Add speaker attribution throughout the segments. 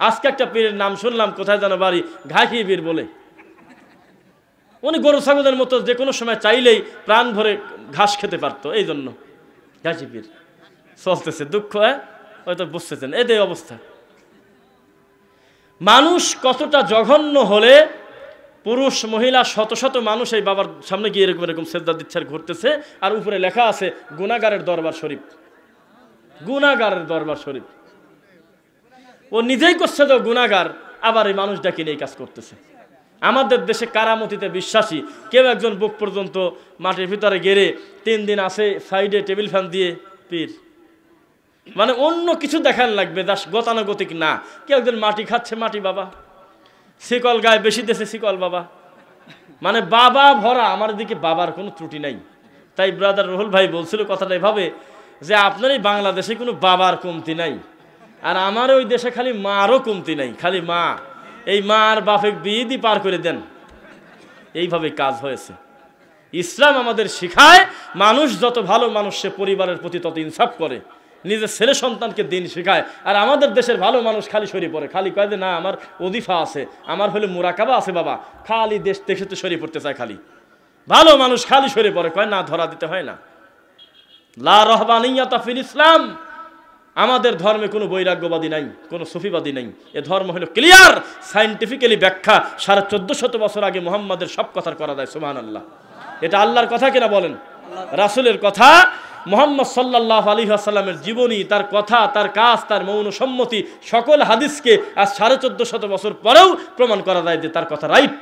Speaker 1: আজকে একটা পীরের নাম শুনলাম, কোথায় যেন বাড়ি, ঘাকি পীর বলে। উনি গরু ছাগলের মতো যে কোনো সময় চাইলেই প্রাণ ভরে ঘাস খেতে পারতো, এই জন্য ঘাসি পীর চলতেছে। দুঃখ, হয়তো বুঝতেছেন এদের অবস্থা। মানুষ কতটা জঘন্য হলে পুরুষ মহিলা শত শত মানুষ এই বাবার সামনে গিয়ে এরকম এরকম সেজদা দিচ্ছে, ঘুরতেছে, আর উপরে লেখা আছে গুনাহগারের দরবার শরীফ। গুনাহগারের দরবার শরীফ। ও নিজেই করছে তো গুনাহগার, আবার এই মানুষটাকে নিয়ে কাজ করতেছে। আমাদের দেশে কারামতিতে বিশ্বাসী কেউ একজন বুক পর্যন্ত মাটির ভিতরে গেড়ে 3 দিন আছে, সাইডে টেবিল ফ্যান দিয়ে পীর, মানে অন্য কিছু দেখার লাগবে, গতানুগতিক না। কেউ একজন মাটি খাচ্ছে, মাটি বাবা, শিকল গায়ে বেশি দেশে শিকল বাবা, মানে বাবা ভরা। আমার দিকে বাবার কোনো ত্রুটি নাই। তাই ব্রাদার রুহুল ভাই বলছিল কথাটা এভাবে যে আপনার এই বাংলাদেশে কোনো বাবার কমতি নাই, আর আমার ওই দেশে খালি মারও কমতি নাই, খালি মা। এই মা আর বাপেক বিয়ে দিয়ে পার করে দেন, এইভাবে কাজ হয়েছে। ইসলাম আমাদের শিখায় মানুষ যত ভালো মানুষ সে পরিবারের প্রতি তত ইনসাফ করে, নিজের ছেলে সন্তানকে দিন শেখায়। আর আমাদের দেশের ভালো মানুষ খালি সরি পড়ে, খালি কয় যে না আমার ওদিফা আছে, আমার হলে মুরাকাবা আছে বাবা, খালি দেশ দেখে তো সরি পড়তে চায়। খালি ভালো মানুষ খালি সরে পড়ে, কয় না ধরা দিতে হয় না। লা রহবানিয়াতা ফিল ইসলাম, আমাদের ধর্মে কোনো বৈরাগ্যবাদী নাই, কোনো সুফিবাদী নাই। এ ধর্ম হলো ক্লিয়ার, সায়েন্টিফিক্যালি ব্যাখ্যা 1450 বছর আগে মুহাম্মাদের সব কথার করা যায়। সুবহানাল্লাহ। এটা আল্লাহর কথা কিনা বলেন? রাসূলের কথা। মুহাম্মদ সাল্লাল্লাহু আলাইহি ওয়াসাল্লামের জীবনী, তার কথা, তার কাজ, তার মৌন সম্মতি, সকল হাদিসকে আজ 1450 বছর পরেও প্রমাণ করা যায় যে তার কথা রাইট।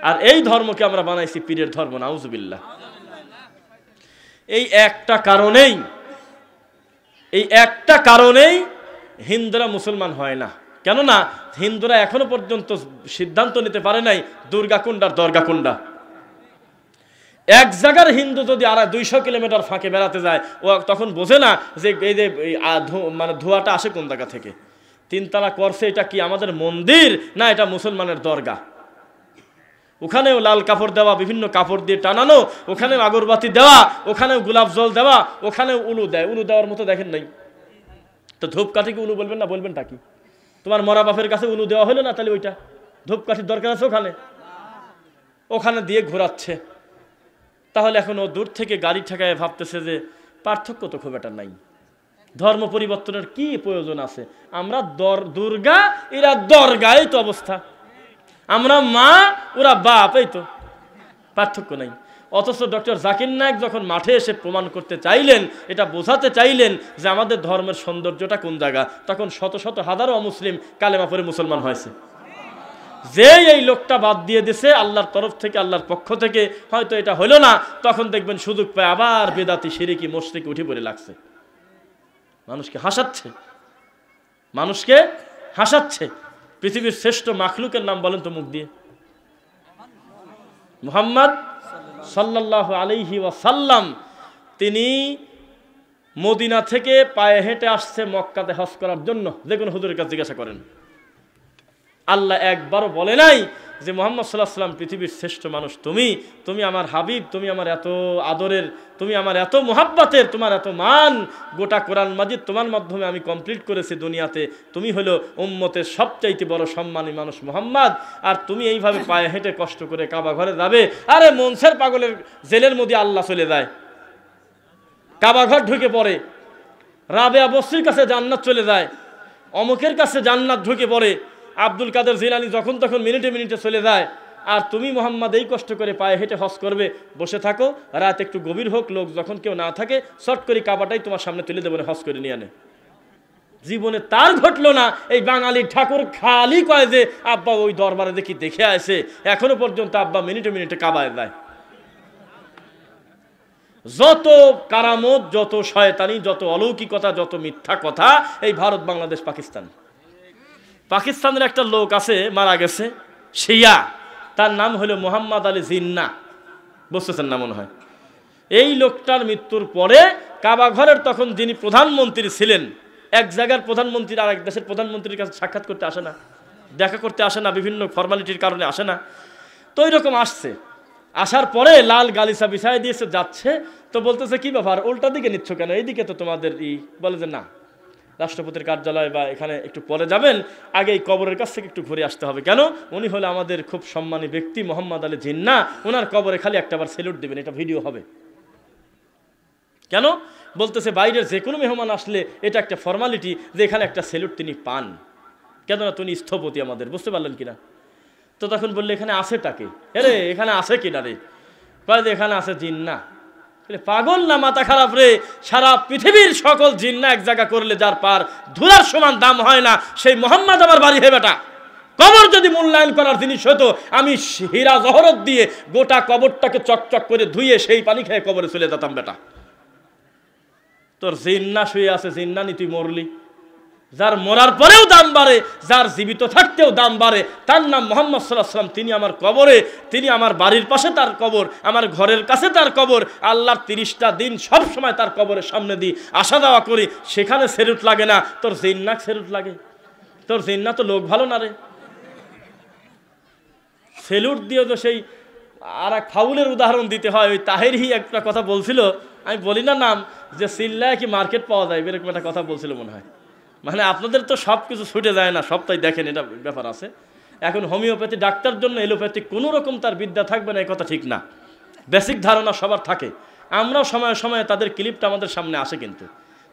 Speaker 1: আর এই ধর্মকে আমরা বানাইছি পীরের ধর্ম, নাউজুবিল্লাহ। এই একটা কারণেই হিন্দুরা মুসলমান হয় না। কেননা হিন্দুরা এখনো পর্যন্ত সিদ্ধান্ত নিতে পারে নাই দুর্গা কুণ্ডার দরগা কুণ্ডা। এক জায়গার হিন্দু যদি আর 200 কিলোমিটার ফাঁকে বেড়াতে যায়, ও তখন বোঝে না যে এই যে মানে ধোঁয়াটা আসে কোন জায়গা থেকে। 3 তালা করছে, এটা কি আমাদের মন্দির না এটা মুসলমানের দরগা? ওখানেও লাল কাপড় দেওয়া, বিভিন্ন কাপড় দিয়ে টানানো, ওখানেও আগরবাতি দেওয়া, ওখানেও গোলাপ জল দেওয়া, ওখানেও উলু দেয়। উলু দেওয়ার মতো দেখেন নাই তো ধূপকাঠিকে উলু বলবেন না? বলবেনটা কি? তোমার মরা বাপের কাছে উলু দেওয়া হলো না, তাহলে ওইটা ধূপকাঠির দরকার আছে? ওখানে দিয়ে ঘোরাচ্ছে। তাহলে এখন ও দূর থেকে গাড়ি ঠেকায় ভাবতেছে যে পার্থক্য তো খুব একটা নাই, ধর্ম পরিবর্তনের কি প্রয়োজন আছে? আমরা দুর্গা, এরা দরগা, এই তো অবস্থা। আমরা মা, ওরা বাপ, এই তো পার্থক্য নাই। অথচ ডক্টর জাকির নায়েক যখন মাঠে এসে প্রমাণ করতে চাইলেন, এটা বোঝাতে চাইলেন যে আমাদের ধর্মের সৌন্দর্যটা কোন জায়গা, তখন শত শত হাজারো অমুসলিম কালেমা পড়ে মুসলমান হয়েছে। যে এই লোকটা বাদ দিয়ে দিছে আল্লাহর তরফ থেকে, আল্লাহর পক্ষ থেকে, হয়তো এটা হলো না, তখন দেখবেন সুযোগ পায় আবার বেদাতি শিরকি মুশরিকি উঠে পড়ে লাগছে। মানুষকে হাসাচ্ছে। পৃথিবীর শ্রেষ্ঠ মাখলুকের নাম বলেন তো মুখ দিয়ে? মুহাম্মদ সাল্লাল্লাহু আলাইহি ওয়াসাল্লাম। তিনি মদিনা থেকে পায়ে হেঁটে আসছে মক্কাতে হজ করার জন্য। যে কোনো হুজুরের কাছে জিজ্ঞাসা করেন, আল্লাহ একবারও বলে নাই যে মুহাম্মদ সাল্লাল্লাহু আলাইহি ওয়াসাল্লাম পৃথিবীর শ্রেষ্ঠ মানুষ, তুমি আমার হাবিব, তুমি আমার এত আদরের, তুমি আমার এত মুহাব্বতের, তোমার এত মান, গোটা কোরআন মাজিদ তোমার মাধ্যমে আমি কমপ্লিট করেছি দুনিয়াতে, তুমি হলো উম্মতের সবচাইতে বড় সম্মানী মানুষ মুহাম্মদ, আর তুমি এইভাবে পায়ে হেঁটে কষ্ট করে কাবা ঘরে যাবে? আরে মনসের পাগলের জেলের মধ্যে আল্লাহ চলে যায়, কাবা ঘর ঢুকে পড়ে, রাবেয়া বসরির কাছে জান্নাত চলে যায়, অমুকের কাছে জান্নাত ঢুকে পড়ে, আব্দুল কাদের জিলানী যখন তখন মিনিটে মিনিটে চলে যায়, আর তুমি মুহাম্মদ এই কষ্ট করে পায়ে হেঁটে হজ করবে, বসে থাকো, রাত একটু গভীর হোক, লোক যখন কেউ না থাকে, শর্ট করে কাবাটাই তোমার সামনে তুলে দেবো, হজ করে নিয়ে আনে। জীবনে তার ঘটলো না। এই বাঙালি ঠাকুর খালি কয় যে আব্বা ওই দরবারে দেখে আসে, এখনো পর্যন্ত আব্বা মিনিটে মিনিটে কাবায় যায়। যত কারামত, যত শয়তানি, যত অলৌকিকতা, যত মিথ্যা কথা, এই ভারত, বাংলাদেশ, পাকিস্তানের একটা লোক আছে, মারা গেছে, শিয়া, তার নাম হলো মোহাম্মদ আলী জিন্না, বুঝতেছেন না মনে হয়? এই লোকটার মৃত্যুর পরে কাবা ঘরের তখন যিনি প্রধানমন্ত্রী ছিলেন, এক জায়গার প্রধানমন্ত্রী আর এক দেশের প্রধানমন্ত্রীর কাছে সাক্ষাৎ করতে আসে না, দেখা করতে আসে না, বিভিন্ন ফর্মালিটির কারণে আসে না, তো ওইরকম আসছে। আসার পরে লাল গালিচা বিছায় দিয়েছে, যাচ্ছে, তো বলতেছে কি ব্যাপার, উল্টা দিকে নিচ্ছ কেন, এইদিকে তো তোমাদের বলে যে না, রাষ্ট্রপতির কার্যালয় বা এখানে একটু পরে যাবেন, আগে এই কবরের কাছ থেকে একটু ঘুরে আসতে হবে। কেন? উনি হলে আমাদের খুব সম্মানী ব্যক্তি মোহাম্মদ আলী জিন্নাহ, ওনার কবরে খালি একটাবার স্যালুট দিবেন, এটা ভিডিও হবে। কেন? বলতেছে বাইরের যে কোনো মেহমান আসলে এটা একটা ফর্মালিটি যে এখানে একটা স্যালুট তিনি পান, কেননা তিনি স্থপতি আমাদের, বুঝতে পারলেন কিনা? তো তখন বললে এখানে আছেটাকে, আরে এখানে আছে কিনা রে? কয় যে এখানে আছে জিন্নাহ। পাগল না মাথা খারাপ রে? সারা পৃথিবীর সকল জিন্নাহ এক জায়গা করলে যার পার ধুলার সমান দাম হয় না, সেই মোহাম্মদ আমার বাড়ি হে বেটা। কবর যদি মূল্যায়ন করার জিনিস হতো, আমি হীরা জহরত দিয়ে গোটা কবরটাকে চকচক করে ধুয়ে সেই পানি খেয়ে কবরে চলে যেতাম বেটা। তোর জিন্নাহ শুয়ে আছে, জিন্নাহ তুই মরলি। যার মরার পরেও দাম বাড়ে, যার জীবিত থাকতেও দাম বাড়ে, তার নাম মুহাম্মদ সাল্লাল্লাহু আলাইহি ওয়াসাল্লাম। তিনি আমার কবরে, তিনি আমার বাড়ির পাশে তার কবর, আমার ঘরের কাছে তার কবর। আল্লাহর 30টা দিন সব সময় তার কবরের সামনে দিয়ে আসা যাওয়া করি, সেখানে সেলুট লাগে না, তোর জিন্নাহ সেলুট লাগে? তোর জিন্নাহ তো লোক ভালো না রে। সেলুট দিয়ে তো সেই আর এক ফাউলের উদাহরণ দিতে হয়। ওই তাহেরই একটা কথা বলছিল, আমি বলি না নাম, যে চিল্লায় কি মার্কেট পাওয়া যায়, এরকম একটা কথা বলছিল মনে হয়। মানে আপনাদের তো সব কিছু ছুটে যায় না, সবটাই দেখেন, এটা ব্যাপার আছে। এখন হোমিওপ্যাথি ডাক্তার জন্য এলোপ্যাথি কোনো রকম তার বিদ্যা থাকবে না, এই কথা ঠিক না। বেসিক ধারণা সবার থাকে। আমরাও সময়ে সময়ে তাদের ক্লিপটা আমাদের সামনে আসে, কিন্তু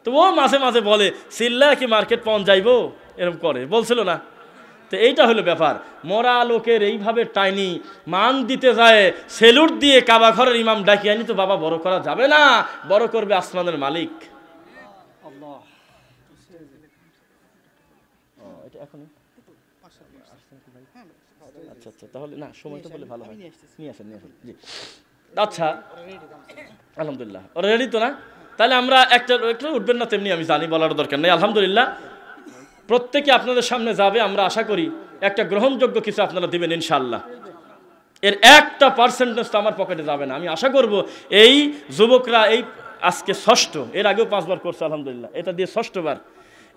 Speaker 1: তো ও মাঝে মাঝে বলে চিল্লায় কি মার্কেট পাওয়া যাইবো, এরকম করে বলছিল না? তো এইটা হলো ব্যাপার। মরা লোকের এইভাবে টাইনি মান দিতে যায়, সেলুট দিয়ে কাবা ঘরের ইমাম ডাকিয়ে আনি তো বাবা বড় করা যাবে না, বড় করবে আসমানের মালিক। আচ্ছা আচ্ছা, তাহলে না সময়টা বলে ভালো হয়, নিয়ে আসেন নিয়ে আসেন। জি আচ্ছা, আলহামদুলিল্লাহ ওরা রেডি তো না? তাহলে আমরা একটা উঠবেন না, তেমনি আমি জানি, বলার দরকার নেই। আলহামদুলিল্লাহ প্রত্যেকে আপনাদের সামনে যাবে, আমরা আশা করি একটা গ্রহণযোগ্য কিছু আপনারা দিবেন ইনশাআল্লাহ। এর 1% তো আমার পকেটে যাবে না। আমি আশা করব এই যুবকরা, এই আজকে ষষ্ঠ, এর আগেও 5 বার করছে আলহামদুলিল্লাহ, এটা দিয়ে ষষ্ঠবার,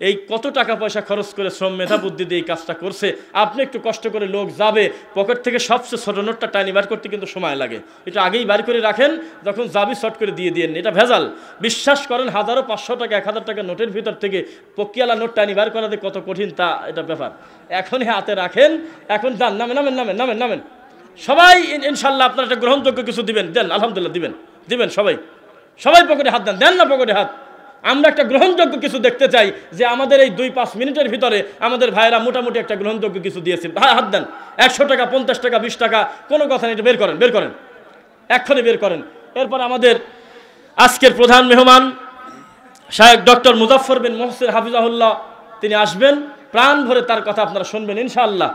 Speaker 1: এই কত টাকা পয়সা খরচ করে শ্রম মেধা বুদ্ধি দিয়ে এই কাজটা করছে। আপনি একটু কষ্ট করে, লোক যাবে পকেট থেকে সবচেয়ে ছোট নোটটা টাইনি বার করতে কিন্তু সময় লাগে, এটা আগেই বার করে রাখেন, যখন যাবি শর্ট করে দিয়ে দিয়েন, এটা ভেজাল। বিশ্বাস করেন, হাজারো 500 টাকা 1000 টাকা নোটের ভিতর থেকে পকিয়ালা নোট টাইনি বার করাতে কত কঠিন তা এটা ব্যাপার। এখনই হাতে রাখেন, এখন যান, নামেন নামেন নামেন নামেন নামেন সবাই ইনশাল্লাহ আপনারা একটা গ্রহণযোগ্য কিছু দিবেন, দেন আলহামদুলিল্লাহ, দিবেন দিবেন সবাই, সবাই পকেটে হাত দেন, দেন না পকেটে হাত। আমরা একটা গ্রহণযোগ্য কিছু দেখতে চাই, যে আমাদের এই 2-5 মিনিটের ভিতরে আমাদের ভাইয়েরা মোটামুটি একটা গ্রহণযোগ্য কিছু দিয়েছে। হাত দেন, 100 টাকা 50 টাকা 20 টাকা কোনো কথা নেই, এটা বের করেন, বের করেন, এক্ষুনি বের করেন। এরপর আমাদের আজকের প্রধান মেহমান শায়েখ ডক্টর মুজাফফর বিন মোহসিন হাফিজাহুল্লাহ, তিনি আসবেন, প্রাণ ভরে তার কথা আপনারা শুনবেন ইনশাআল্লাহ।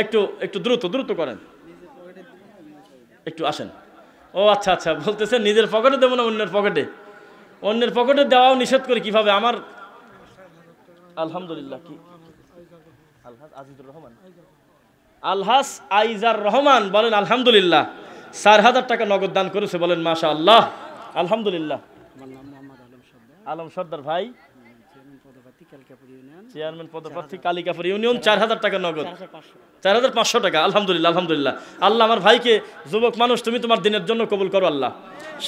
Speaker 1: একটু একটু দ্রুত দ্রুত করেন, একটু আসেন। ও আচ্ছা আচ্ছা, বলতেছেন নিজের পকেটে দেবো না অন্যের পকেটে? অন্যের পকেটে দেওয়াও নিষেধ করি কিভাবে আমার? আলহামদুলিল্লাহ, কি আলহাজ আজিজুর রহমান, আলহাজ আইজার রহমান বলেন আলহামদুলিল্লাহ, 4000 টাকা নগদ দান করেছে, বলেন মাশাআল্লাহ, আলহামদুলিল্লাহ। আলম সর্দার ভাই, চেয়ারম্যান পদপ্রার্থী কালিকাপুর ইউনিয়ন, 4000 টাকা নগদ, 4500 টাকা, আলহামদুলিল্লাহ আলহামদুলিল্লাহ। আল্লাহ আমার ভাইকে, যুবক মানুষ, তুমি তোমার দিনের জন্য কবুল করো আল্লাহ।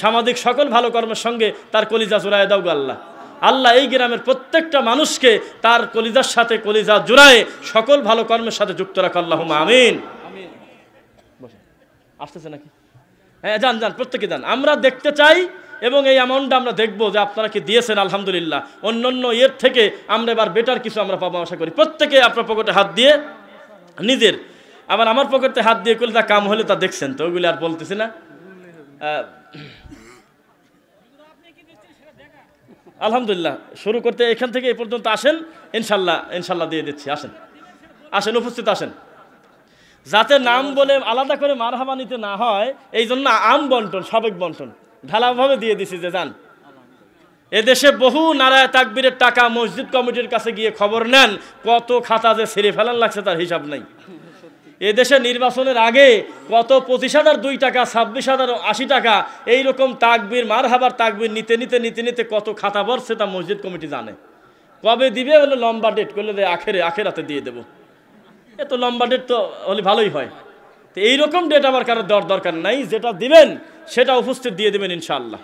Speaker 1: সামাজিক সকল ভালো কর্মের সঙ্গে তার কলিজা জোড়ায় দাও গো আল্লাহ। আল্লাহ এই গ্রামের প্রত্যেকটা মানুষকে তার কলিজার সাথে কলিজা জোড়ায় সকল ভালো কর্মের সাথে যুক্ত রাখো, আল্লাহুম্মা আমিন। আসতেছে নাকি? হ্যাঁ যান যান, প্রত্যেকে যান, আমরা দেখতে চাই এবং এই অ্যামাউন্টটা আমরা দেখবো যে আপনারা কি দিয়েছেন আলহামদুলিল্লাহ। অন্যান্য এর থেকে আমরা এবার বেটার কিছু আমরা পাবো আশা করি। প্রত্যেকে আপনার পকেটে হাত দিয়ে, নিজের আবার আমার পকেটে হাত দিয়ে করলে তা কাম হলে তা দেখছেন তো, ওইগুলি আর বলতেছি না। আলহামদুলিল্লাহ শুরু করতে এখান থেকে এই পর্যন্ত আসেন, ইনশাল্লাহ ইনশাল্লাহ দিয়ে দিচ্ছি। আসেন আসেন, উপস্থিত আসেন, যাতে নাম বলে আলাদা করে মারহাবা নিতে না হয়, এই জন্য আম বন্টন, সাবেক বন্টন ঢালাভাবে দিয়ে দিছি যে যান। এদেশে বহু নারায় তাকবীরের টাকা মসজিদ কমিটির কাছে গিয়ে খবর নেন, কত খাতা যে ছিঁড়ে ফেলান লাগছে তার হিসাব নাই। এদেশে নির্বাচনের আগে কত 25,000 2 টাকা, 26,000 80 টাকা, এইরকম তাকবীর মারহাবার তাকবীর নিতে নিতে নিতে নিতে কত খাতা ভরছে তা মসজিদ কমিটি জানে। কবে দিবে বলে লম্বা ডেট করলে আখেরাতে দিয়ে দেবো, এত লম্বা ডেট তো হলে ভালোই হয়। তো এইরকম ডেট আবার কারো দরকার নাই, যেটা দিবেন সেটা উপস্থিত দিয়ে দেবেন ইনশাআল্লাহ।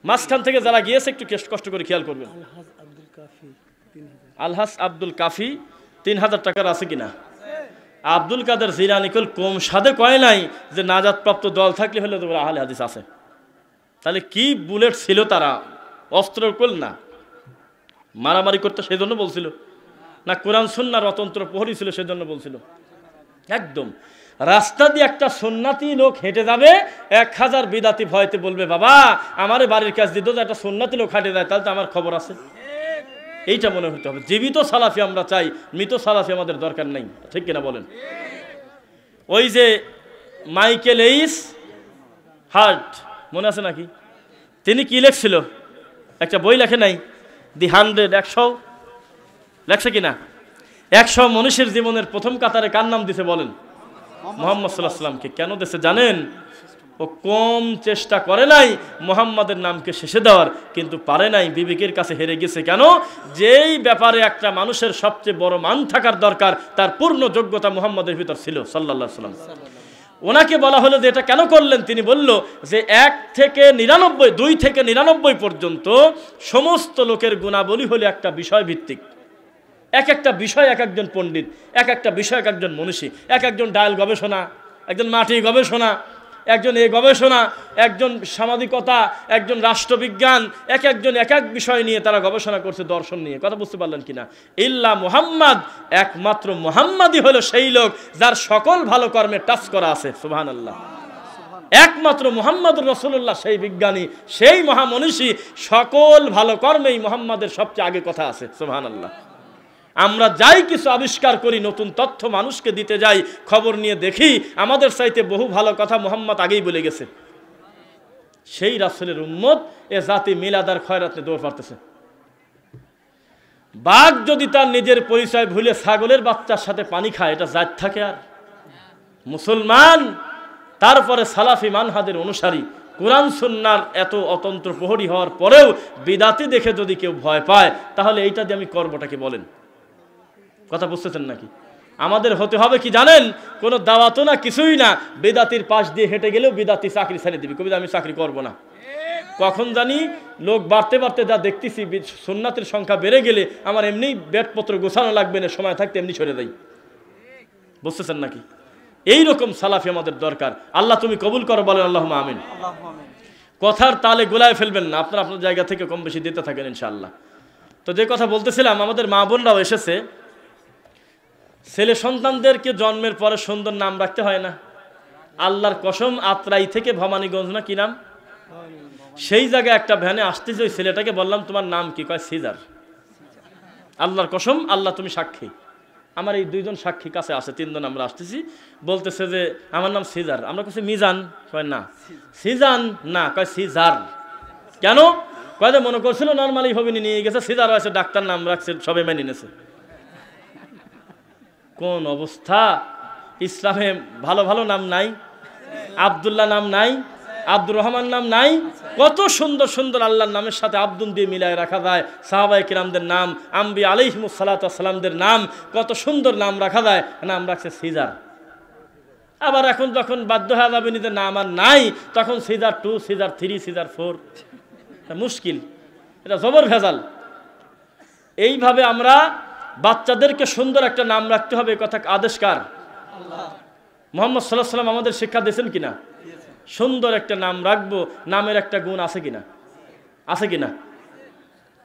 Speaker 1: মাঝখান থেকে যারা গিয়েছে একটু কষ্ট করে খেয়াল করবেন। আলহাস আব্দুল কাফি 3000 টাকার আছে কিনা? আব্দুল কাদের জিলানী কল কম সাদে কয় নাই যে নাজাতপ্রাপ্ত দল থাকলে হলে তো আহলে হাদিস আছে। তাহলে কি বুলেট ছিল তারা, অস্ত্র কল না মারামারি করতে সেজন্য বলছিল, না কোরআন সুন্নাহর অতন্ত্র প্রহরী ছিল সেজন্য বলছিল? একদম রাস্তা দিয়ে একটা সুন্নাতি লোক হেঁটে যাবে, 1000 বিদাতি ভয়তে বলবে বাবা আমারে বাড়ির কাছ দিয়ে একটা সুন্নাতি লোক হাঁটে যায়, তাহলে তো আমার খবর আছে। এইটা মনে হতে হবে। জীবিত সালাফি আমরা চাই, মৃত সালাফি আমাদের দরকার নাই, ঠিক কিনা বলেন? ওই যে মাইকেল এইস হার্ট মনে আছে নাকি? তিনি কি লেখছিল? একটা বই লেখে নাই, দি 100 লেখছে কিনা? 100 মনীষীর জীবনের প্রথম কাতারে কার নাম দিছে বলেন? মুহাম্মদ সাল্লাল্লাহু আলাইহি ওয়াসাল্লামকে। কেন দিছে জানেন? ও কম চেষ্টা করে নাই মুহাম্মাদের নামকে শেষে দেওয়ার, কিন্তু পারে নাই, বিবেকের কাছে হেরে গেছে। কেন? যেই ব্যাপারে একটা মানুষের সবচেয়ে বড় মান থাকার দরকার, তার পূর্ণ যোগ্যতা মুহাম্মাদের ভিতর ছিল সাল্লাল্লাহু আলাইহি ওয়াসাল্লাম। ওনাকে বলা হলো যে এটা কেন করলেন? তিনি বলল যে 1 থেকে 99, 2 থেকে 99 পর্যন্ত সমস্ত লোকের গুণাবলী হলো একটা বিষয় ভিত্তিক। এক একটা বিষয় এক একজন পণ্ডিত, এক একটা বিষয় এক একজন মনীষী, এক একজন ডায়াল গবেষণা, একজন মাটি গবেষণা, একজন এই গবেষণা, একজন সামাজিকতা, একজন রাষ্ট্রবিজ্ঞান, এক একজন এক এক বিষয় নিয়ে তারা গবেষণা করছে, দর্শন নিয়ে। কথা বুঝতে পারলেন কিনা? ইল্লা মুহাম্মদ, একমাত্র মুহাম্মাদই হলো সেই লোক যার সকল ভালো কর্মে টাচ করা আছে। সুবহানাল্লাহ। একমাত্র মুহাম্মদুর রাসূলুল্লাহ সেই বিজ্ঞানী, সেই মহামনীষী, সকল ভালো কর্মেই মুহাম্মাদের সবচেয়ে আগে কথা আছে। সুবহানাল্লাহ। আমরা যাই কিছু আবিষ্কার করি, নতুন তথ্য মানুষকে দিতে যাই, খবর নিয়ে দেখি আমাদের চাইতে বহু ভালো কথা মুহাম্মদ আগেই বলে গেছে। সেই রাসূলের উম্মত এ জাতি মিলাদার খয়রাতে দৌড় পারতেছে। বাঘ যদি তার নিজের পরিচয় ভুলে ছাগলের বাচ্চার সাথে পানি খায়, এটা জাত থাকে? আর মুসলমান তারপরে সালাফি মানহাজের অনুসারী, কোরআন সুন্নাহর এত অতন্ত্র প্রহরী হওয়ার পরেও বিদাতি দেখে যদি কেউ ভয় পায়, তাহলে এইটা দিয়ে আমি করবটা কি বলেন? কথা বুঝতেছেন নাকি? আমাদের হতে হবে কি জানেন? কোনো দাওয়াতও না, কিছুই না, বিদাতির পাশ দিয়ে হেঁটে গেলেও বিদাতি চাকরি ছেড়ে দিবি, কবি আমি চাকরি করব না। কখন জানি লোক বাড়তে বাড়তে যা দেখতেছি, সুন্নাতের সংখ্যা বেড়ে গেলে আমার এমনি ব্যাটপত্র গোছানো লাগবে না, সময় থাকতে এমনি সরে যাই। বুঝতেছেন নাকি? এইরকম সালাফি আমাদের দরকার। আল্লাহ তুমি কবুল করো, বলেন আল্লাহুম্মা আমিন। কথার তালে গোলায় ফেলবেন না, আপনার আপনার জায়গা থেকে কম বেশি দিতে থাকেন ইনশাআল্লাহ। তো যে কথা বলতেছিলাম, আমাদের মা বোনরাও এসেছে, ছেলে সন্তানদেরকে জন্মের পরে সুন্দর নাম রাখতে হয় না? আল্লাহর কসম, আত্রাই থেকে ভবানীগঞ্জ না কি নাম, সেই জায়গায় একটা ভ্যানে আসতেছে, ওই ছেলেটাকে বললাম তোমার নাম কি? কয় সিজার। আল্লাহর কসম, আল্লাহ তুমি সাক্ষী, আমার এই 2 জন সাক্ষী কাছে আছে, 3 জন আমরা আসতেছি, বলতেছে যে আমার নাম সিজার। আমরা কাছে মিজান, কয় না। সিজান না, কয় সিজার। কেন? কয় যে মনে করছিল নর্মালি হবে, নিয়ে গেছে, সিজার হয়েছে, ডাক্তার নাম রাখছে, সবাই মেনে নিয়েছে। কোন অবস্থা! ইসলামে ভালো ভালো নাম নাই? আব্দুল্লাহ নাম নাই? আব্দুর রহমান নাম নাই? কত সুন্দর সুন্দর আল্লাহর নামের সাথে আব্দুল দিয়ে মিলায় রাখা যায়। সাহাবায়ে কিরামদের নাম, আম্বিয়া আলাইহিমুস সালাতু ওয়াস সালামদের নাম, কত সুন্দর নাম রাখা যায়। নাম রাখছে সিজার। আবার এখন যখন বাধ্য হয়ে যাবে নিজের নাম আর নাই, তখন সিজার 2, সিজার 3, সিজার 4। মুশকিল, এটা জবর ভেজাল। এইভাবে আমরা বাচ্চাদেরকে সুন্দর একটা নাম রাখতে হবে, কথা আদেশ কার? মুহাম্মদ সাল্লাল্লাহু আলাইহি ওয়াসাল্লাম আমাদের শিক্ষা দিয়েছেন কিনা? সুন্দর একটা নাম রাখবো, নামের একটা গুণ আছে কিনা? আছে কিনা?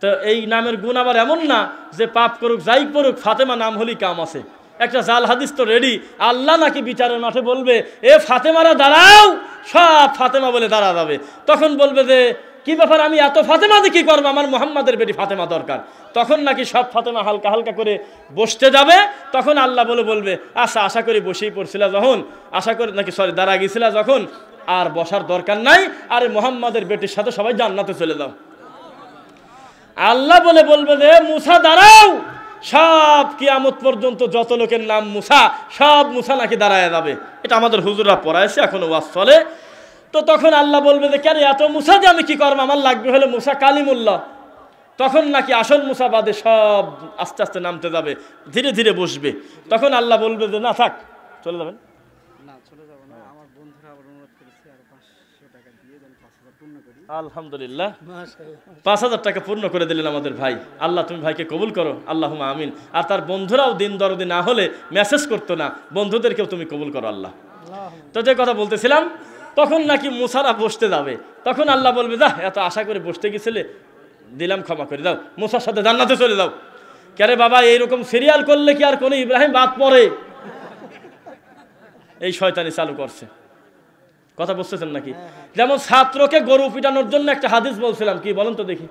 Speaker 1: তো এই নামের গুণ আবার এমন না যে পাপ করুক যাই করুক ফাতেমা নাম হলেই কাম আছে। একটা জাল হাদিস তো রেডি, আল্লাহ নাকি বিচারের মাঠে বলবে এ ফাতেমারা দাঁড়াও, সব ফাতেমা বলে দাঁড়া যাবে। তখন বলবে যে কি ব্যাপার, আমি এত ফাতেমা দিয়ে কি করবো, আমার মুহাম্মাদের বেটি ফাতেমা দরকার। তখন নাকি সব ফাতেমা হালকা হালকা করে বসতে যাবে। তখন আল্লাহ বলবে আচ্ছা, আশা করি বসেই পড়ছিল যখন, আশা করি নাকি সরি দাঁড়া গেছিল যখন, আর বসার দরকার নাই, আরে মুহাম্মাদের বেটির সাথে সবাই জান্নাতে চলে যাও। আল্লাহ বলবে যে মুসা দাঁড়াও, সব কিয়ামত পর্যন্ত যত লোকের নাম মুসা, সব মুসা নাকি দাঁড়ায় যাবে। এটা আমাদের হুজুররা পড়াইছে, এখনো ওয়াজ চলে। তো তখন আল্লাহ বলবে যে কেন এত মুসা দিয়ে আমি কি করবো, আমার লাগবে হলে মুসা কালিমুল্লাহ। তখন নাকি আসল মুসা বাদে সব আস্তে আস্তে নামতে যাবে, ধীরে ধীরে বসবে। তখন আল্লাহ বলবে যে না থাক, চলে যাবেন। না চলে যাব না, আমার বন্ধুরা আবার অনুরোধ করেছে আর 500 টাকা দিয়ে দেন, 5000 পূর্ণ করি। আলহামদুলিল্লাহ 5,000 টাকা পূর্ণ করে দিলেন আমাদের ভাই। আল্লাহ তুমি ভাইকে কবুল করো, আল্লাহুম্মা আমিন। আর তার বন্ধুরাও দিন দরদি না হলে মেসেজ করতো না, বন্ধুদেরকেও তুমি কবুল করো আল্লাহ। তো যে কথা বলতেছিলাম, তখন নাকি মুসারা বসতে যাবে, তখন আল্লাহ বলবে যা এত আশা করে বসতে গেছিলে, দিলাম ক্ষমা করে দাও, মুসার সাথে জান্নাতে চলে যাও। কেরে বাবা এইরকম সিরিয়াল করলে কি আর কোনো ইব্রাহিম বাদ পড়ে? এই শয়তানি চালু করছে। কথা বুঝতেছেন নাকি? যেমন ছাত্রকে গরু পিটানোর জন্য একটা হাদিস বলছিলাম, কি বলেন তো দেখি।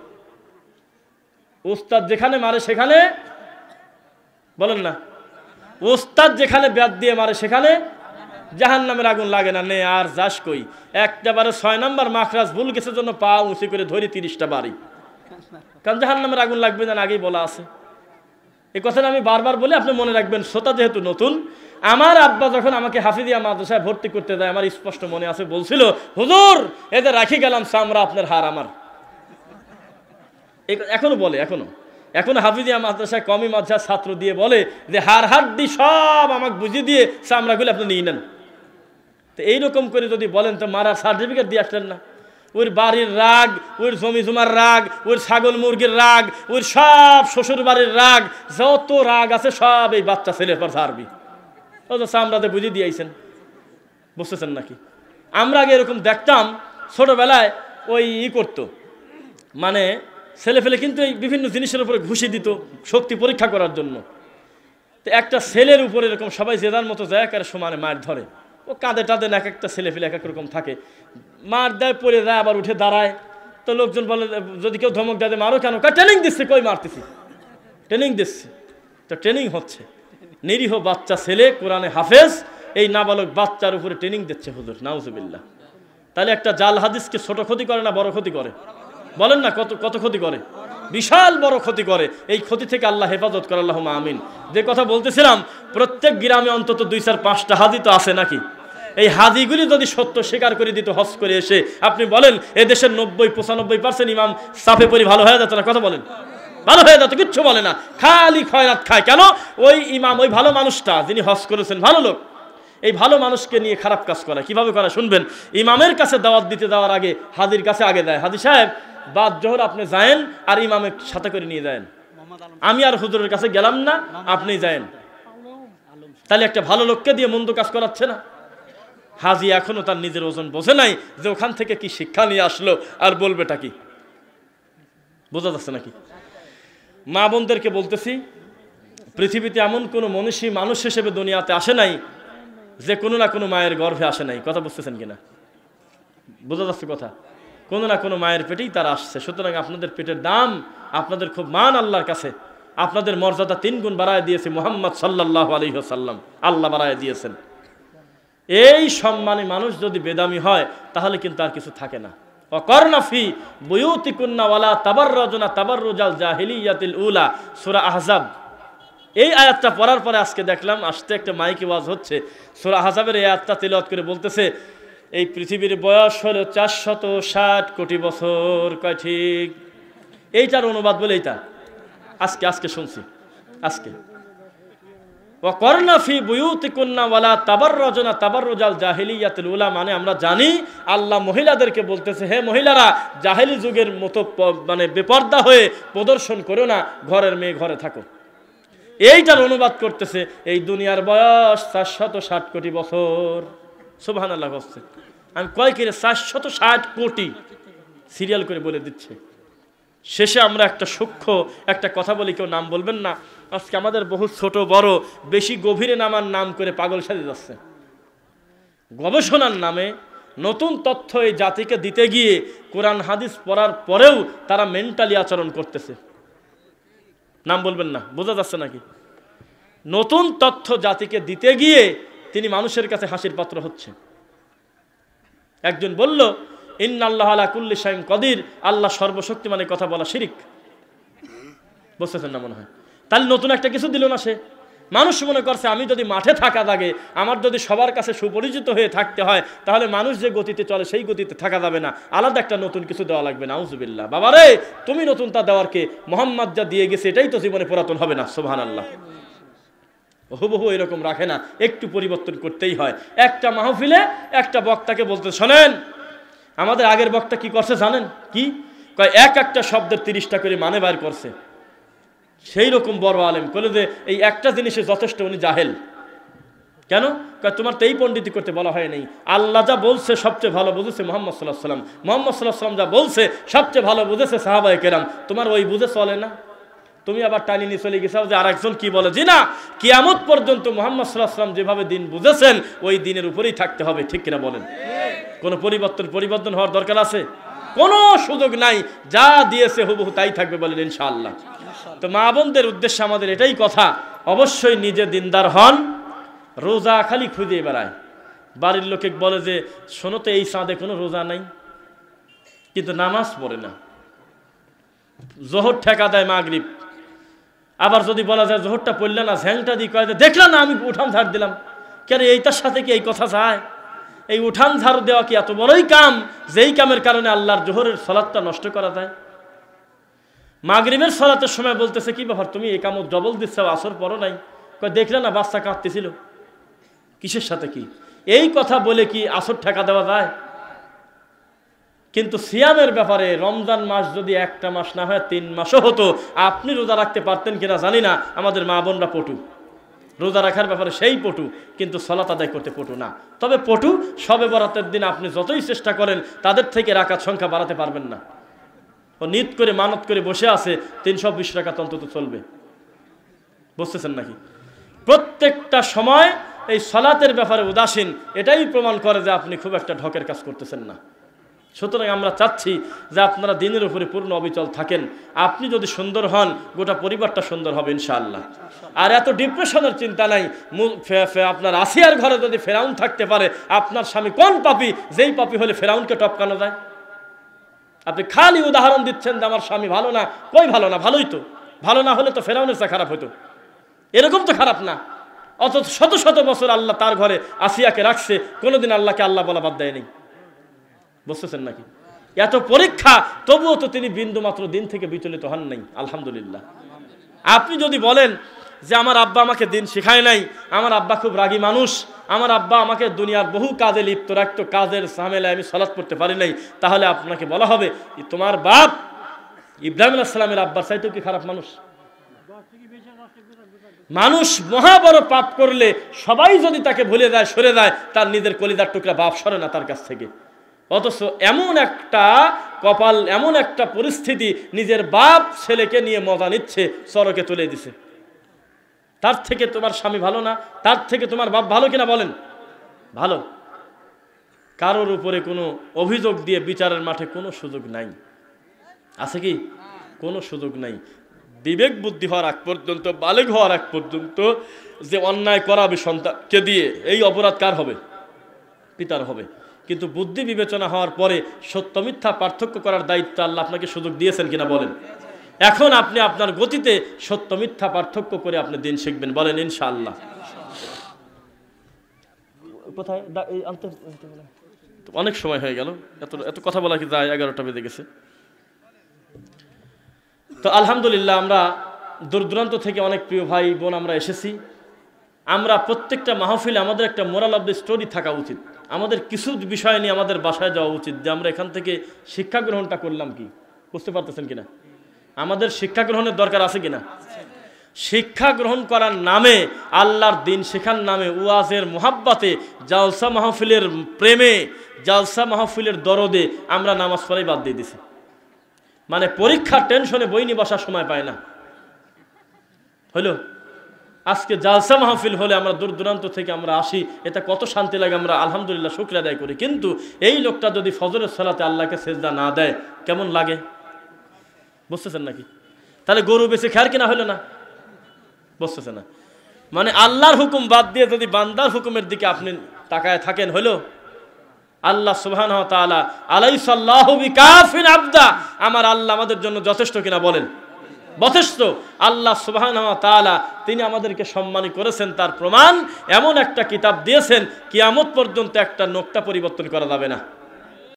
Speaker 1: উস্তাদ যেখানে মারে সেখানে, বলেন না, উস্তাদ যেখানে ব্যাট দিয়ে মারে সেখানে জাহান্নামের আগুন লাগে না। নে আর যাস কই, একটাবারে 6 নম্বর মাখরাজ ভুল গেছে জন্য পা উঁচু করে ধরি 30টা বাড়ি, কারণ জাহান্নামের আগুন লাগবে না, আগেই বলা আছে। এই কথাটা আমি বারবার বলি, আপনি মনে রাখবেন। শ্রোতা যেহেতু নতুন, আমার আব্বা যখন আমাকে হাফিজিয়া মাদ্রাসায় ভর্তি করতে দেয়, আমার স্পষ্ট মনে আছে, বলছিল হুজুর এদের রাখি গেলাম চামড়া আপনার হার আমার। এখনো বলে, এখনো হাফিজিয়া মাদ্রাসায় কমি মাদ্রাসার ছাত্র দিয়ে বলে যে হার হাড্ডি সব আমাকে বুঝিয়ে দিয়ে চামড়াগুলো আপনি নিয়ে নেন। তো এইরকম করে যদি বলেন তো মারার সার্টিফিকেট দিয়ে আসলেন না? ওর বাড়ির রাগ, ওর জমি জমার রাগ, ওর ছাগল মুরগির রাগ, ওর সব শ্বশুর বাড়ির রাগ, যত রাগ আছে সব এই বাচ্চা ছেলের পর ছাড়বি। ও তো চামড়াতে বুঝিয়ে দিয়েছেন, বুঝতেছেন নাকি? আমরা আগে এরকম দেখতাম ছোটবেলায়, ওই করতো, মানে ছেলে ফেলে কিন্তু এই বিভিন্ন জিনিসের উপরে ঘুষি দিত শক্তি পরীক্ষা করার জন্য। তো একটা ছেলের উপরে এরকম সবাই যে যার মতো যায় একের সমানে মার ধরে, ও কাঁদে টাঁদে, এক একটা ছেলে ফেলে এক এক রকম থাকে, মার দেয়, পড়ে যায়, আবার উঠে দাঁড়ায়। তো লোকজন বলে, যদি কেউ ধমক দেয় মারো কেন? ট্রেনিং দিচ্ছে। কই মারতেছি? ট্রেনিং দিচ্ছে। তো ট্রেনিং হচ্ছে, নিরীহ বাচ্চা ছেলে কোরআনে হাফেজ, এই নাবালক বাচ্চার উপরে ট্রেনিং দিচ্ছে হুজুর, নাউজুবিল্লাহ। তাহলে একটা জাল হাদিসকে ছোট ক্ষতি করে না বড় ক্ষতি করে? বলেন না, কত ক্ষতি করে? বিশাল বড় ক্ষতি করে। এই ক্ষতি থেকে আল্লাহ হেফাজত করে, আল্লাহুম্মা আমিন। যে কথা বলতেছিলাম, প্রত্যেক গ্রামে অন্তত 2-4-5টা হাজি তো আছে নাকি? এই হাজিগুলি যদি সত্য স্বীকার করে দিত হজ করে এসে, আপনি বলেন এদেশের 90-95% ইমাম সাফে পরি ভালো হয়ে যেত না? কথা বলেন, ভালো হয়ে যেত? কিচ্ছু বলে না, খালি খয়রাত খায়। কেন? ওই ইমাম, ওই ভালো মানুষটা যিনি হজ করেছেন, ভালো লোক, এই ভালো মানুষকে নিয়ে খারাপ কাজ করে। কিভাবে করে শুনবেন। ইমামের কাছে দাওয়াত দিতে যাওয়ার আগে হাজির কাছে আগে দেয়, হাজি সাহেব বাদ জোহর আপনি যায়েন আর ইমামের সাথে করে নিয়ে যায়েন, আমি আর হুজুরের কাছে গেলাম না, আপনি যায়েন। তাহলে একটা ভালো লোককে দিয়ে মন্দ কাজ করাচ্ছে না। হাজি এখনো তার নিজের ওজন বোঝে নাই যে ওখান থেকে কি শিক্ষা নিয়ে আসলো, আর বলবেটা কি? বোঝা যাচ্ছে নাকি? মা বোনদেরকে বলতেছি, পৃথিবীতে এমন কোনো মনীষী মানুষ হিসেবে দুনিয়াতে আসে নাই যে কোনো না কোনো মায়ের গর্ভে আসে নাই। কথা বুঝতেছেন কিনা? বোঝা যাচ্ছে কথা? কোনো না কোনো মায়ের পেটেই তারা আসছে। সুতরাং আপনাদের পেটের দাম, আপনাদের খুব মান আল্লাহর কাছে। আপনাদের মর্যাদা 3 গুণ বাড়ায় দিয়েছে মুহাম্মদ সাল্লাল্লাহু আলাইহি ওয়াসাল্লাম, আল্লাহ বাড়ায় দিয়েছেন। এই সম্মানী মানুষ যদি বেদামি হয় তাহলে কিন্তু আর কিছু থাকে না। ওয়াকারনা ফি বুয়ুতিকুন্না ওয়ালা তাবাররাজনা তাবাররুজাল জাহিলিয়াতিল উলা, সূরা আহজাব। এই আয়াতটা পড়ার পরে আজকে দেখলাম আসতে একটা মাইকে ওয়াজ হচ্ছে, সূরা আহজাবের এই আয়াতটা তিলাওয়াত করে বলতেছে, এই পৃথিবীর বয়স হলো 460 কোটি বছর। কয় ঠিক? এইটার অনুবাদ বলে এইটা আজকে শুনছি। আজকে ওয়াকারনা ফি বুয়ুতিকুন্না ওয়ালা তাবাররাজনা তাবাররুজাল জাহিলিয়াতিল উলা, মানে আমরা জানি আল্লাহ মহিলাদেরকে বলতেছে, হে মহিলারা, জাহেলি যুগের মতো মানে বেপর্দা হয়ে প্রদর্শন করো না, ঘরের মেয়ে ঘরে থাকো। এইটার অনুবাদ করতেছে এই দুনিয়ার বয়স 460 কোটি বছর। সুবহানাল্লাহ বলছে। আমি কয় কিরে 460 কোটি সিরিয়াল করে বলে দিচ্ছে। শেষে আমরা একটা সূক্ষ্ম একটা কথা বলি, কেউ নাম বলবেন না। আজকে আমাদের বহু ছোট বড় বেশি গভীরে নামার নাম করে পাগল সাজে যাচ্ছে। গবেষণার নামে নতুন তথ্য এই জাতিকে দিতে গিয়ে কোরআন হাদিস পড়ার পরেও তারা মেন্টালি আচরণ করতেছে। নাম বলবেন না, বোঝা যাচ্ছে নাকি? নতুন তথ্য জাতিকে দিতে গিয়ে তিনি মানুষের কাছে হাসির পাত্র হচ্ছে। একজন বলল, ইন্নাল্লাহা আলা কুল্লি শাইইন কাদির, আল্লাহ সর্বশক্তিমানের কথা বলা শিরিক। বুঝতেছেন না মনে হয়? তাহলে নতুন একটা কিছু দিল না সে। মানুষ মনে করছে আমি যদি মাঠে থাকা লাগে, আমার যদি সবার কাছে সুপরিচিত হয়ে থাকতে হয়, তাহলে মানুষ যে গতিতে চলে সেই গতিতে থাকা যাবে না, আলাদা একটা নতুন কিছু দেওয়া লাগবে। নাউজুবিল্লাহ। বাবারে, তুমি নতুনটা দেওয়ার কে? মুহাম্মদ যা দিয়ে গেছে এটাই তো জীবনে পুরাতন হবে না। সুবহানাল্লাহ। হুবহু এরকম রাখে না, একটু পরিবর্তন করতেই হয়। একটা মাহফিলে একটা বক্তাকে বলতে, শোনেন, আমাদের আগের বক্তা কি করছে জানেন কি? কয় একটা শব্দের 30টা করে মানে বাইর করছে। সেই রকম বড় আলেম বলে যে এই একটা জিনিসে যথেষ্ট, উনি জাহেল। কেন? তোমার তো এই পণ্ডিতি করতে বলা হয় নাই। আল্লাহ যা বলছে সবচেয়ে ভালো বুঝেছে মুহাম্মদ সাল্লাল্লাহু আলাইহি ওয়াসাল্লাম, মুহাম্মদ সাল্লাল্লাহু আলাইহি ওয়াসাল্লাম যা বলছে সবচেয়ে ভালো বুঝেছে সাহাবায়ে কেরাম। তোমার ওই বুঝে চলে না, তুমি আবার টানি নিয়ে চলে গেছো যে আরেকজন কি বলে। জি না, কিয়ামত পর্যন্ত মুহাম্মদ সাল্লাল্লাহু আলাইহি ওয়াসাল্লাম যেভাবে দিন বুঝেছেন ওই দিনের উপরেই থাকতে হবে। ঠিক কিনা বলেন? কোনো পরিবর্তন হওয়ার দরকার আছে? কোনো সুযোগ নাই, যা দিয়েছে হুবহু তাই থাকবে বলেন ইনশাআল্লাহ। তো মা বোনদের উদ্দেশ্যে আমাদের এটাই কথা, অবশ্যই নিজে দিনদার হন। রোজা খালি খুঁজে বেড়ায়, বাড়ির লোকে বলে যে শোনো তো এই চাঁদে কোনো রোজা নাই, কিন্তু নামাজ পড়ে না। জোহর ঠেকা দেয় মাগরিব, আবার যদি বলা যায় জোহরটা পড়লে না, ঝ্যাংটা দিয়ে কয় দেখলাম না আমি উঠান ঝাড় দিলাম। কেন এইটার সাথে কি এই কথা যায়? এই উঠান ঝাড়ু দেওয়া কি এত বড়ই কাম যেই কামের কারণে আল্লাহর জোহরের সালাতটা নষ্ট করা যায়? মাগরিবের সালাতের সময় বলতেছে কি ব্যাপার তুমি এই কামত ডবল দিচ্ছ, আসর পরও নাই। কয় দেখলে না বাচ্চা কাঁদতেছিল, কিসের সাথে কি? এই কথা বলে কি আসর ঠেকা দেওয়া যায়? কিন্তু সিয়ামের ব্যাপারে রমজান মাস যদি একটা মাস না হয় 3 মাসও হতো, আপনি রোজা রাখতে পারতেন কিনা জানি না। আমাদের মা বোনরা পটু, রোজা রাখার ব্যাপারে সেই পটু, কিন্তু সালাত আদায় করতে পটু না। তবে পটু শবে বরাতের দিন আপনি যতই চেষ্টা করেন তাদের থেকে রাকাত সংখ্যা বাড়াতে পারবেন না। ও নিয়ত করে মানত করে বসে আছে 320 রাকাত অন্তত চলবে। বুঝতেছেন নাকি? প্রত্যেকটা সময় এই সালাতের ব্যাপারে উদাসীন, এটাই প্রমাণ করে যে আপনি খুব একটা ঢকের কাজ করতেছেন না। সুতরাং আমরা চাচ্ছি যে আপনারা দিনের উপরে পূর্ণ অবিচল থাকেন। আপনি যদি সুন্দর হন, গোটা পরিবারটা সুন্দর হবে ইনশাআল্লাহ। আর এত ডিপ্রেশনের চিন্তা নাই। আপনার আসিয়ার ঘরে যদি ফেরাউন থাকতে পারে, আপনার স্বামী কোন পাপী যেই পাপী হলে ফেরাউনকে টপকানো যায়? আপনি খালি উদাহরণ দিচ্ছেন যে আমার স্বামী ভালো না। কই ভালো না? ভালোই তো। ভালো না হলে তো ফেরাউনের চা খারাপ হতো, এরকম তো খারাপ না। অথচ শত শত বছর আল্লাহ তার ঘরে আসিয়াকে রাখছে, কোনোদিন আল্লাহকে আল্লাহ বলা বাদ দেয়নি। বুঝতেছেন নাকি? এত পরীক্ষা, তবুও তো তিনি বিন্দু মাত্র দিন থেকে বিচলিত হন নাই। আলহামদুলিল্লাহ। আপনি যদি বলেন যে আমার আব্বা আমাকে দিন শেখায় নাই, আমার আব্বা খুব রাগী মানুষ, আমার আব্বা আমাকে দুনিয়ার বহু কাজে লিপ্ত রাখতো, কাজের ঝামেলায় আমি সালাত পড়তে পারি নাই, তাহলে আপনাকে বলা হবে তোমার বাপ ইব্রাহিম আলাইহিস সালামের আব্বার চাইতেও কি খারাপ মানুষ? মানুষ মহা বড় পাপ করলে সবাই যদি তাকে ভুলে যায়, সরে যায়, তার নিজের কলিজার টুকরা বাপ সরে না তার কাছ থেকে। অথচ এমন একটা কপাল, এমন একটা পরিস্থিতি, নিজের বাপ ছেলেকে নিয়ে মজা নিচ্ছে, চরকে তুলে দিছে। তার থেকে তোমার স্বামী ভালো না? তার থেকে তোমার বাপ ভালো কিনা বলেন? ভালো। কারোর উপরে কোনো অভিযোগ দিয়ে বিচারের মাঠে কোনো সুযোগ নাই। আছে কি? কোনো সুযোগ নাই। বিবেক বুদ্ধি হওয়ার আগ পর্যন্ত, বালেগ হওয়ার আগ পর্যন্ত যে অন্যায় করাবে সন্তানকে দিয়ে, এই অপরাধ কার হবে? পিতার হবে। কিন্তু বুদ্ধি বিবেচনা হওয়ার পরে সত্য মিথ্যা পার্থক্য করার দায়িত্ব আল্লাহ আপনাকে সুযোগ দিয়েছেন কিনা বলেন? এখন আপনি আপনার গতিতে সত্য মিথ্যা পার্থক্য করে আপনি দিন শিখবেন, বলেন ইনশাআল্লাহ। কোথায় অনেক সময় হয়ে গেল, এত কথা বলা কি যায়? 11টা বেজে গেছে। তো আলহামদুলিল্লাহ, আমরা দূর দূরান্ত থেকে অনেক প্রিয় ভাই বোন আমরা এসেছি। আমরা প্রত্যেকটা মাহফিলে আমাদের একটা মোরাল অফ দ্য স্টোরি থাকা উচিত। আমাদের কিছু বিষয় নিয়ে আমাদের বাসায় যাওয়া উচিত, যে আমরা এখান থেকে শিক্ষা গ্রহণটা করলাম কি। বুঝতে পারতেছেন কিনা? আমাদের শিক্ষা গ্রহণের দরকার আছে কিনা? শিক্ষা গ্রহণ করার নামে, আল্লাহর দিন শেখার নামে, ওয়াজের মোহাব্বতে, জালসা মাহফিলের প্রেমে, জালসা মাহফিলের দরদে আমরা নামাজ পড়াই বাদ দিয়ে দিছি। মানে পরীক্ষার টেনশনে বই নিয়ে বসার সময় পায় না। হইল আজকে জালসা মাহফিল হলে আমরা দূর দূরান্ত থেকে আমরা আসি, এটা কত শান্তি লাগে, আমরা আলহামদুলিল্লাহ শুকরিয়া আদায় করি। কিন্তু এই লোকটা যদি ফজরের সালাতে আল্লাহকে সেজদা না দেয়, কেমন লাগে? বুঝতেছেন নাকি? তাহলে গরু বেশি খার কিনা হলো না? বুঝতেছে না? মানে আল্লাহর হুকুম বাদ দিয়ে যদি বান্দার হুকুমের দিকে আপনি তাকায় থাকেন, হলো আল্লাহ সুবহানাহু ওয়া তাআলা আলাইসাল্লাহু বিকাফিন আবদা, আমার আল্লাহ আমাদের জন্য যথেষ্ট কিনা বলেন? যথেষ্ট। আল্লাহ সুবহানাহু ওয়া তাআলা তিনি আমাদেরকে সম্মানিত করেছেন, তার প্রমাণ এমন একটা কিতাব দিয়েছেন কিয়ামত পর্যন্ত একটা নোক্তা পরিবর্তন করা যাবে না।